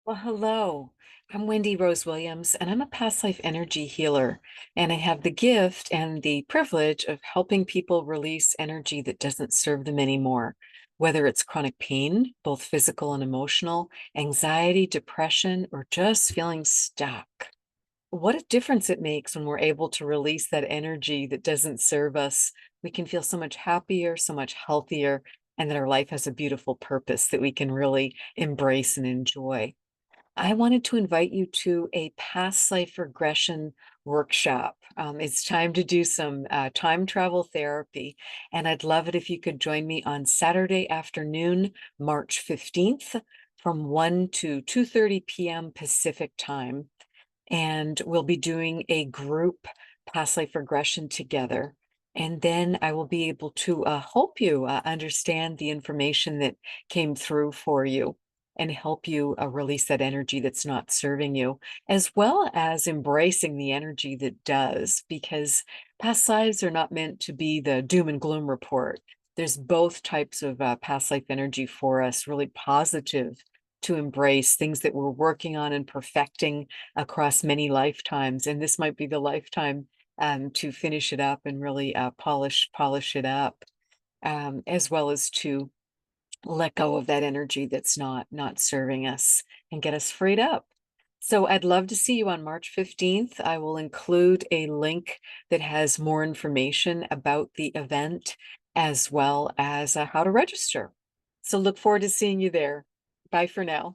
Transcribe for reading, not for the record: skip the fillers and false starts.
Well, hello. I'm Wendy Rose Williams, and I'm a past life energy healer. And I have the gift and the privilege of helping people release energy that doesn't serve them anymore, whether it's chronic pain, both physical and emotional, anxiety, depression, or just feeling stuck. What a difference it makes when we're able to release that energy that doesn't serve us. We can feel so much happier, so much healthier, and that our life has a beautiful purpose that we can really embrace and enjoy. I wanted to invite you to a past life regression workshop. It's time to do some time travel therapy, and I'd love it if you could join me on Saturday afternoon, March 15th, from 1 to 2:30 p.m. Pacific time. And we'll be doing a group past life regression together. And then I will be able to help you understand the information that came through for you and help you release that energy that's not serving you, as well as embracing the energy that does, because past lives are not meant to be the doom and gloom report. There's both types of past life energy for us, really positive to embrace things that we're working on and perfecting across many lifetimes. And this might be the lifetime to finish it up and really polish it up, as well as to let go of that energy that's not serving us and get us freed up. So I'd love to see you on March 15th. I will include a link that has more information about the event as well as how to register. So look forward to seeing you there. Bye for now.